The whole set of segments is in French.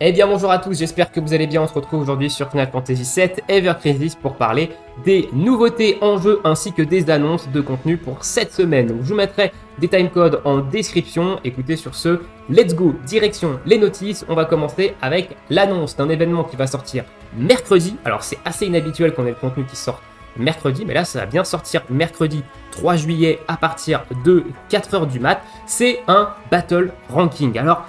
Eh bien bonjour à tous, j'espère que vous allez bien. On se retrouve aujourd'hui sur Final Fantasy VII Ever Crisis pour parler des nouveautés en jeu ainsi que des annonces de contenu pour cette semaine. Donc, je vous mettrai des timecodes en description. Écoutez sur ce, let's go, direction les notices. On va commencer avec l'annonce d'un événement qui va sortir mercredi. Alors c'est assez inhabituel qu'on ait le contenu qui sort mercredi, mais là ça va bien sortir mercredi 3 juillet à partir de 4h du mat. C'est un Battle Ranking. Alors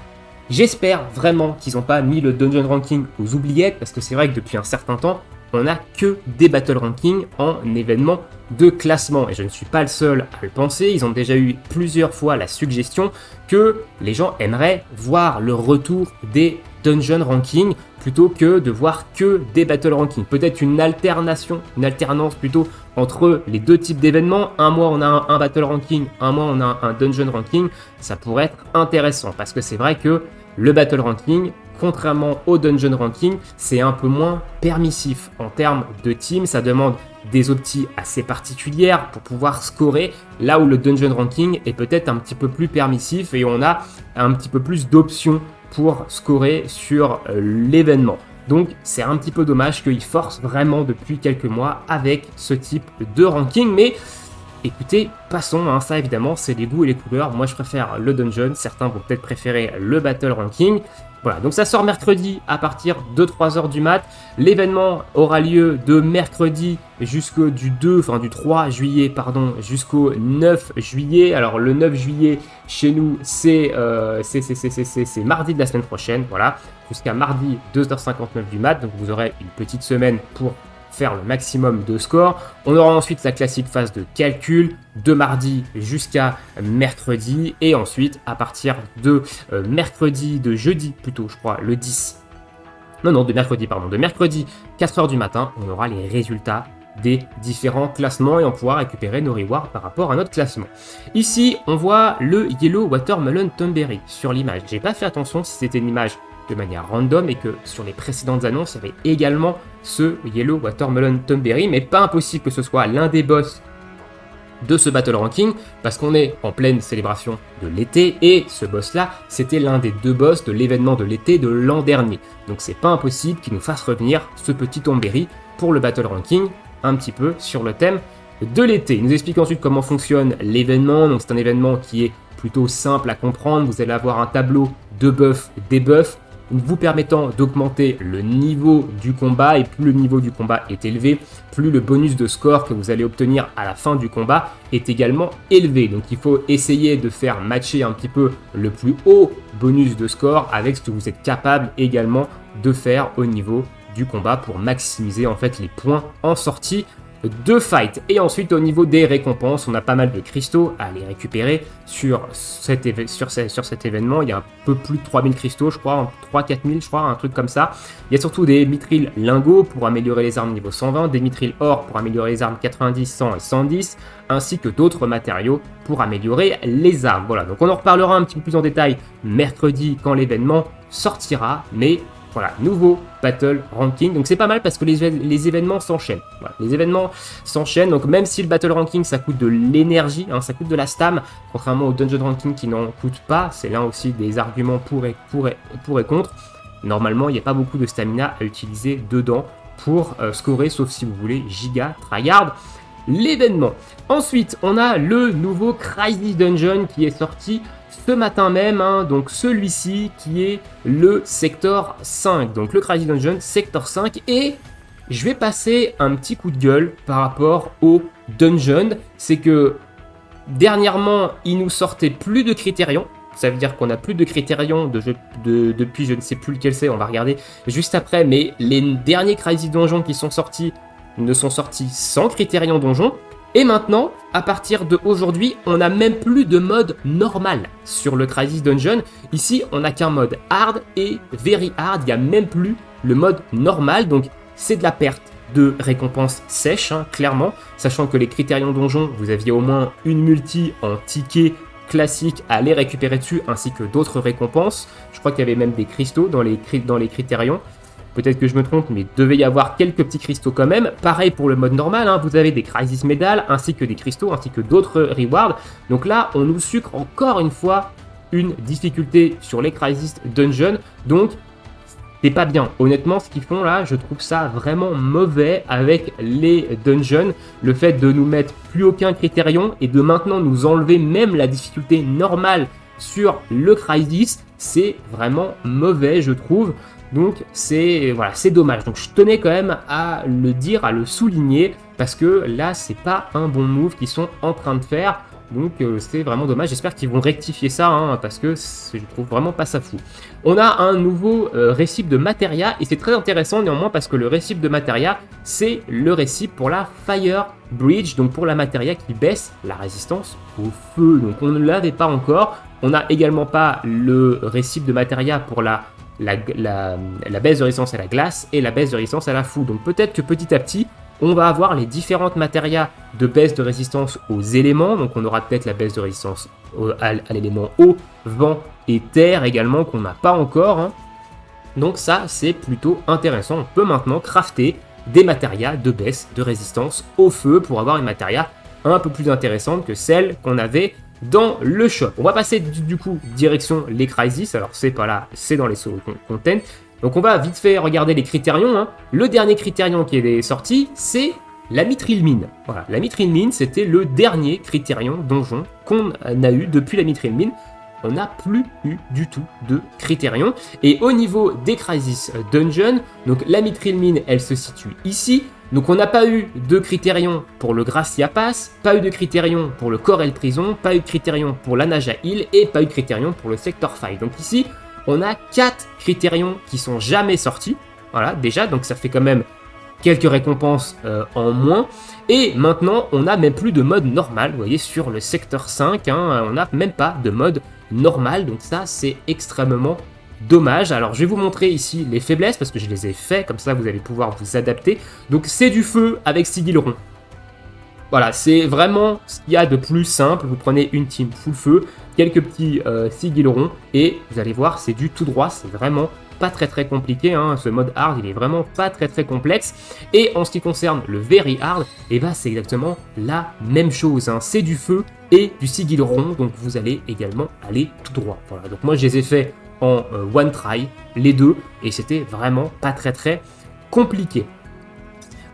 j'espère vraiment qu'ils n'ont pas mis le Dungeon Ranking aux oubliettes, parce que c'est vrai que depuis un certain temps, on n'a que des Battle Ranking en événement de classement. Et je ne suis pas le seul à le penser, ils ont déjà eu plusieurs fois la suggestion que les gens aimeraient voir le retour des Dungeon Ranking plutôt que de voir que des Battle Ranking. Peut-être une alternance plutôt entre les deux types d'événements. Un mois on a un Battle Ranking, un mois on a un Dungeon Ranking. Ça pourrait être intéressant parce que c'est vrai que le Battle Ranking, contrairement au Dungeon Ranking, c'est un peu moins permissif en termes de team. Ça demande des optis assez particulières pour pouvoir scorer, là où le Dungeon Ranking est peut-être un petit peu plus permissif et on a un petit peu plus d'options pour scorer sur l'événement. Donc c'est un petit peu dommage qu'ils forcent vraiment depuis quelques mois avec ce type de ranking, mais écoutez, passons, hein, ça évidemment c'est les goûts et les couleurs. Moi je préfère le dungeon, certains vont peut-être préférer le battle ranking. Voilà, donc ça sort mercredi à partir de 3h du mat. L'événement aura lieu de mercredi du 3 juillet jusqu'au 9 juillet. Alors le 9 juillet chez nous c'est mardi de la semaine prochaine, voilà, jusqu'à mardi 2h59 du mat. Donc vous aurez une petite semaine pour faire le maximum de scores. On aura ensuite la classique phase de calcul de mardi jusqu'à mercredi et ensuite à partir de jeudi plutôt je crois le 10. De mercredi 4h du matin, on aura les résultats des différents classements et on pourra récupérer nos rewards par rapport à notre classement. Ici, on voit le Yellow Watermelon Tumberry sur l'image. J'ai pas fait attention si c'était une image de manière random et que sur les précédentes annonces, il y avait également ce Yellow Watermelon Tumberry, mais pas impossible que ce soit l'un des boss de ce Battle Ranking, parce qu'on est en pleine célébration de l'été, et ce boss-là, c'était l'un des deux boss de l'événement de l'été de l'an dernier. Donc c'est pas impossible qu'il nous fasse revenir ce petit Tumberry pour le Battle Ranking, un petit peu sur le thème de l'été. Il nous explique ensuite comment fonctionne l'événement. Donc c'est un événement qui est plutôt simple à comprendre. Vous allez avoir un tableau de buffs, des buffs, vous permettant d'augmenter le niveau du combat, et plus le niveau du combat est élevé, plus le bonus de score que vous allez obtenir à la fin du combat est également élevé. Donc il faut essayer de faire matcher un petit peu le plus haut bonus de score avec ce que vous êtes capable également de faire au niveau du combat pour maximiser en fait les points en sortie de fight. Et ensuite au niveau des récompenses, on a pas mal de cristaux à aller récupérer sur cet événement. Il y a un peu plus de 3000 cristaux je crois, 3-4000 je crois, un truc comme ça. Il y a surtout des mithril lingots pour améliorer les armes niveau 120, des mithril or pour améliorer les armes 90, 100 et 110, ainsi que d'autres matériaux pour améliorer les armes. Voilà, donc on en reparlera un petit peu plus en détail mercredi quand l'événement sortira, mais voilà, nouveau Battle Ranking. Donc c'est pas mal parce que les événements s'enchaînent. Voilà, les événements s'enchaînent. Donc même si le Battle Ranking ça coûte de l'énergie, hein, ça coûte de la stam, contrairement au Dungeon Ranking qui n'en coûte pas, c'est l'un aussi des arguments pour et contre. Normalement, il n'y a pas beaucoup de stamina à utiliser dedans pour scorer, sauf si vous voulez giga tryhard l'événement. Ensuite, on a le nouveau Crisis Dungeon qui est sorti ce matin même, hein, donc celui-ci qui est le Sector 5, donc le Crisis Dungeon Sector 5, et je vais passer un petit coup de gueule par rapport au Dungeon, c'est que dernièrement il nous sortait plus de Critérion, ça veut dire qu'on a plus de Critérion depuis je ne sais plus lequel c'est, on va regarder juste après, mais les derniers Crisis Dungeon qui sont sortis ne sont sortis sans Critérion Donjon. Et maintenant, à partir d'aujourd'hui, on n'a même plus de mode normal sur le Crisis Dungeon. Ici, on n'a qu'un mode hard et very hard. Il n'y a même plus le mode normal. Donc, c'est de la perte de récompenses sèches, hein, clairement. Sachant que les Critérions Donjon, vous aviez au moins une multi en ticket classique à aller récupérer dessus, ainsi que d'autres récompenses. Je crois qu'il y avait même des cristaux dans les Critérions. Peut-être que je me trompe, mais il devait y avoir quelques petits cristaux quand même. Pareil pour le mode normal, hein, vous avez des Crisis Medal, ainsi que des cristaux, ainsi que d'autres rewards. Donc là, on nous sucre encore une fois une difficulté sur les Crisis Dungeon. Donc c'est pas bien. Honnêtement, ce qu'ils font là, je trouve ça vraiment mauvais avec les dungeons. Le fait de nous mettre plus aucun critérion et de maintenant nous enlever même la difficulté normale sur le Crysis, c'est vraiment mauvais, je trouve. Donc c'est dommage. Donc je tenais quand même à le dire, à le souligner, parce que là, c'est pas un bon move qu'ils sont en train de faire. Donc c'est vraiment dommage, j'espère qu'ils vont rectifier ça, hein, parce que je trouve vraiment pas ça fou. On a un nouveau récip de Materia, et c'est très intéressant néanmoins, parce que le récip de Materia, c'est le récip pour la Fire Bridge, donc pour la Materia qui baisse la résistance au feu. Donc on ne l'avait pas encore. On n'a également pas le récip de Materia pour la baisse de résistance à la glace et la baisse de résistance à la foudre. Donc peut-être que petit à petit, on va avoir les différentes matérias de baisse de résistance aux éléments. Donc on aura peut-être la baisse de résistance à l'élément eau, vent et terre également qu'on n'a pas encore, hein. Donc ça, c'est plutôt intéressant. On peut maintenant crafter des matérias de baisse de résistance au feu pour avoir une matéria un peu plus intéressante que celle qu'on avait dans le shop. On va passer du coup direction les Crysis. Alors c'est pas là, c'est dans les solo content. Donc on va vite fait regarder les critérions, hein. Le dernier critérion qui est sorti, c'est la Mithril Mine. Voilà, la Mithril Mine, c'était le dernier critérion donjon qu'on a eu depuis la Mithril Mine. On n'a plus eu du tout de critérion. Et au niveau des Crysis Dungeon, donc la Mithril Mine, elle se situe ici. Donc on n'a pas eu de critérion pour le Gracia Pass, pas eu de critérion pour le Corel Prison, pas eu de critérion pour la Naja Hill et pas eu de critérion pour le Sector 5. Donc ici, on a 4 critérions qui sont jamais sortis. Voilà, déjà, donc ça fait quand même quelques récompenses en moins. Et maintenant, on n'a même plus de mode normal. Vous voyez, sur le Sector 5, hein, on n'a même pas de mode normal. Donc ça, c'est extrêmement dommage. Alors, je vais vous montrer ici les faiblesses parce que je les ai fait. Comme ça, vous allez pouvoir vous adapter. Donc, c'est du feu avec Sigilron. Voilà, c'est vraiment ce qu'il y a de plus simple. Vous prenez une team full feu, quelques petits Sigilron et vous allez voir, c'est du tout droit. C'est vraiment pas très compliqué, hein. Ce mode hard, il est vraiment pas très complexe. Et en ce qui concerne le very hard, et bah c'est exactement la même chose, hein. C'est du feu et du Sigilron, donc vous allez également aller tout droit. Voilà, donc moi je les ai fait en one try, les deux, et c'était vraiment pas très compliqué.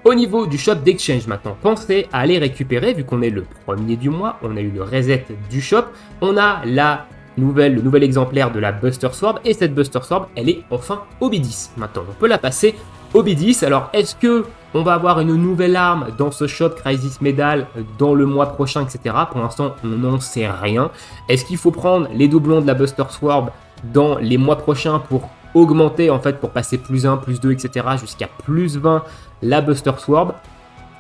Au niveau du shop d'exchange maintenant, pensez à aller récupérer, vu qu'on est le premier du mois, on a eu le reset du shop, on a le nouvel exemplaire de la Buster Sword, et cette Buster Sword, elle est enfin OB10 maintenant. On peut la passer OB10. Alors, est-ce que on va avoir une nouvelle arme dans ce shop Crysis Medal dans le mois prochain, etc. Pour l'instant, on n'en sait rien. Est-ce qu'il faut prendre les doublons de la Buster Sword dans les mois prochains pour augmenter, en fait, pour passer plus 1, plus 2, etc. jusqu'à plus 20 la Buster Sword?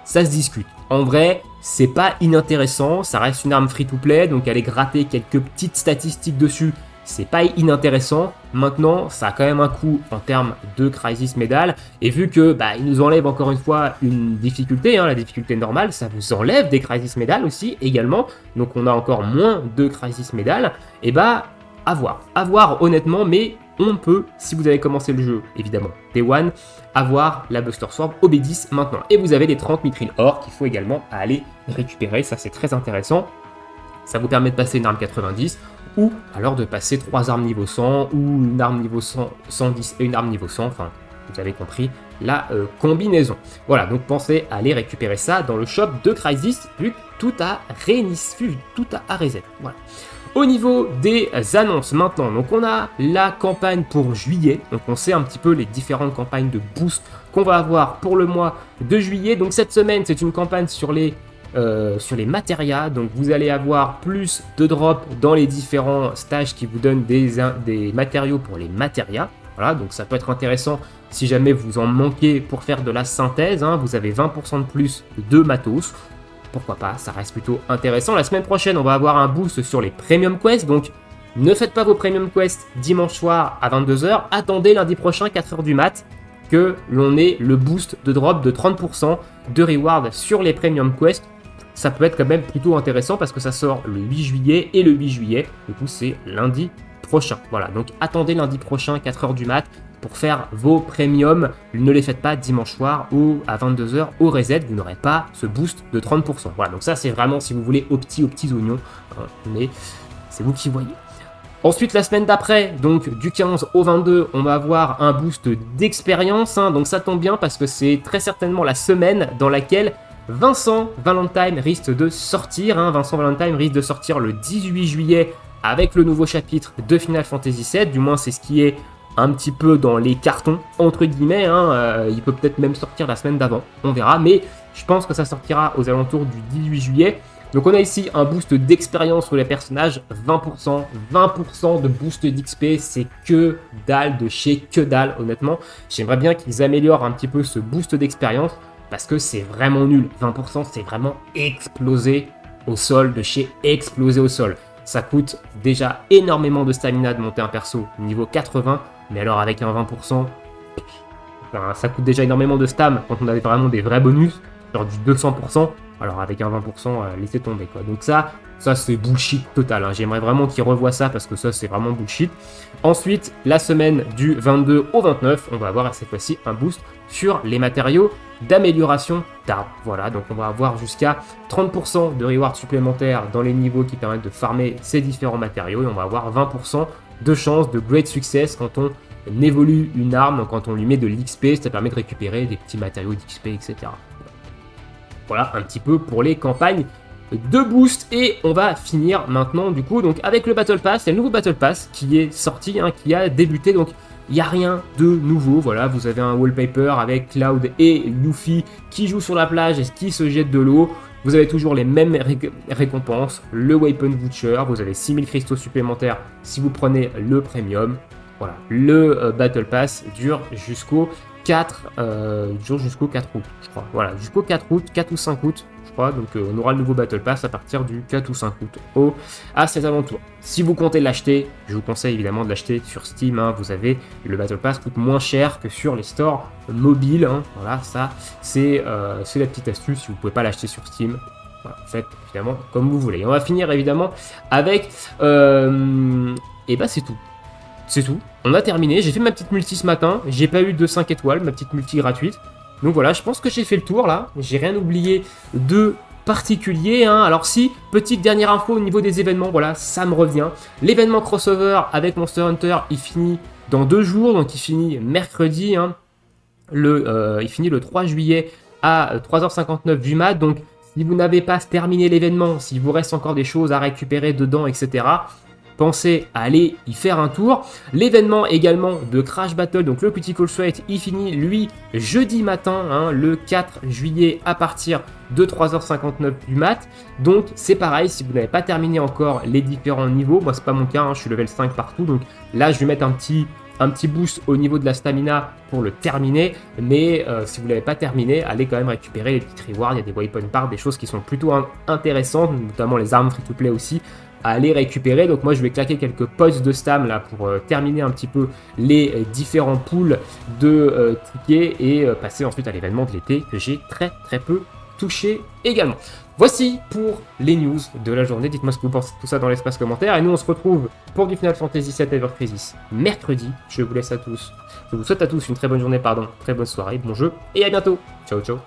Ça se discute. En vrai, c'est pas inintéressant, ça reste une arme free-to-play, donc aller gratter quelques petites statistiques dessus, c'est pas inintéressant. Maintenant, ça a quand même un coût en termes de Crysis Medal, et vu que il nous enlève encore une fois une difficulté, hein, la difficulté normale, ça vous enlève des Crysis Medal aussi également, donc on a encore moins de Crysis Medal, et à voir honnêtement, mais on peut, si vous avez commencé le jeu, évidemment, Day One, avoir la Buster Sword OB10 maintenant. Et vous avez les 30 Mithril Ore qu'il faut également aller récupérer, ça c'est très intéressant. Ça vous permet de passer une arme 90, ou alors de passer 3 armes niveau 100, ou une arme niveau 100, 110 et une arme niveau 100, enfin, vous avez compris la combinaison. Voilà, donc pensez à aller récupérer ça dans le shop de Crysis, vu que tout a reset. Voilà. Au niveau des annonces maintenant, donc on a la campagne pour juillet, donc on sait un petit peu les différentes campagnes de boost qu'on va avoir pour le mois de juillet. Donc cette semaine, c'est une campagne sur les matérias, donc vous allez avoir plus de drops dans les différents stages qui vous donnent des matériaux pour les matérias. Voilà, donc ça peut être intéressant si jamais vous en manquez pour faire de la synthèse, hein, vous avez 20% de plus de matos. Pourquoi pas, ça reste plutôt intéressant. La semaine prochaine, on va avoir un boost sur les Premium Quests, donc ne faites pas vos Premium Quests dimanche soir à 22h, attendez lundi prochain 4h du mat que l'on ait le boost de drop de 30% de reward sur les Premium Quests. Ça peut être quand même plutôt intéressant parce que ça sort le 8 juillet et le 8 juillet, du coup c'est lundi prochain. Voilà, donc attendez lundi prochain 4h du mat pour faire vos premiums, ne les faites pas dimanche soir ou à 22h au reset, vous n'aurez pas ce boost de 30%. Voilà, donc ça c'est vraiment si vous voulez aux petits oignons, mais c'est vous qui voyez. Ensuite, la semaine d'après, donc du 15 au 22, on va avoir un boost d'expérience. Donc ça tombe bien parce que c'est très certainement la semaine dans laquelle Vincent Valentine risque de sortir. Vincent Valentine risque de sortir le 18 juillet avec le nouveau chapitre de Final Fantasy VII. Du moins, c'est ce qui est un petit peu dans les cartons, entre guillemets. Il peut peut-être même sortir la semaine d'avant, on verra. Mais je pense que ça sortira aux alentours du 18 juillet. Donc on a ici un boost d'expérience sur les personnages, 20%, 20% de boost d'XP, c'est que dalle de chez que dalle, honnêtement. J'aimerais bien qu'ils améliorent un petit peu ce boost d'expérience, parce que c'est vraiment nul. 20%, c'est vraiment explosé au sol, de chez explosé au sol. Ça coûte déjà énormément de stamina de monter un perso niveau 80, mais alors avec un 20%, ça coûte déjà énormément de stam quand on avait vraiment des vrais bonus, genre du 200%. Alors avec un 20%, laissez tomber quoi. Donc ça c'est bullshit total. J'aimerais vraiment qu'ils revoient ça parce que ça c'est vraiment bullshit. Ensuite, la semaine du 22 au 29, on va avoir cette fois-ci un boost sur les matériaux d'amélioration d'arbres. Voilà, donc on va avoir jusqu'à 30% de rewards supplémentaires dans les niveaux qui permettent de farmer ces différents matériaux. Et on va avoir 20% de chance de great success quand on évolue une arme, donc quand on lui met de l'XP, ça permet de récupérer des petits matériaux d'XP, etc. Voilà un petit peu pour les campagnes de boost. Et on va finir maintenant du coup donc avec le Battle Pass. C'est le nouveau Battle Pass qui est sorti, qui a débuté. Donc il n'y a rien de nouveau. Voilà, vous avez un wallpaper avec Cloud et Luffy qui jouent sur la plage et qui se jettent de l'eau. Vous avez toujours les mêmes récompenses. Le Weapon Butcher, vous avez 6000 cristaux supplémentaires si vous prenez le Premium. Voilà, le Battle Pass dure jusqu'au 4 août, je crois. Voilà, jusqu'au 4 août, 4 ou 5 août, je crois. Donc on aura le nouveau Battle Pass à partir du 4 ou 5 août à ces alentours. Si vous comptez l'acheter, je vous conseille évidemment de l'acheter sur Steam. Vous avez le Battle Pass coûte moins cher que sur les stores mobiles. Voilà, ça c'est la petite astuce. Si vous ne pouvez pas l'acheter sur Steam, voilà, faites évidemment comme vous voulez. Et on va finir évidemment avec et bah c'est tout. C'est tout, on a terminé, j'ai fait ma petite multi ce matin, j'ai pas eu de 5 étoiles, ma petite multi gratuite. Donc voilà, je pense que j'ai fait le tour là, j'ai rien oublié de particulier. Alors si, petite dernière info au niveau des événements, voilà, ça me revient. L'événement crossover avec Monster Hunter, il finit dans 2 jours, donc il finit mercredi, il finit le 3 juillet à 3h59 du mat, donc si vous n'avez pas terminé l'événement, s'il vous reste encore des choses à récupérer dedans, etc., pensez à aller y faire un tour. L'événement également de Crash Battle, donc le Critical Threat, il finit lui jeudi matin, le 4 juillet à partir de 3h59 du mat. Donc c'est pareil, si vous n'avez pas terminé encore les différents niveaux, moi c'est pas mon cas, je suis level 5 partout, donc là je vais mettre un petit boost au niveau de la stamina pour le terminer, mais si vous ne l'avez pas terminé, allez quand même récupérer les petits rewards, il y a des weapon parts, des choses qui sont plutôt intéressantes, notamment les armes free-to-play aussi, à aller récupérer. Donc moi je vais claquer quelques points de stam là pour terminer un petit peu les différents pools de tickets et passer ensuite à l'événement de l'été que j'ai très peu touché également. Voici pour les news de la journée. Dites-moi ce que vous pensez de tout ça dans l'espace commentaire. Et nous on se retrouve pour du Final Fantasy VII Ever Crisis mercredi. Je vous souhaite à tous une très bonne journée, très bonne soirée, bon jeu et à bientôt. Ciao ciao.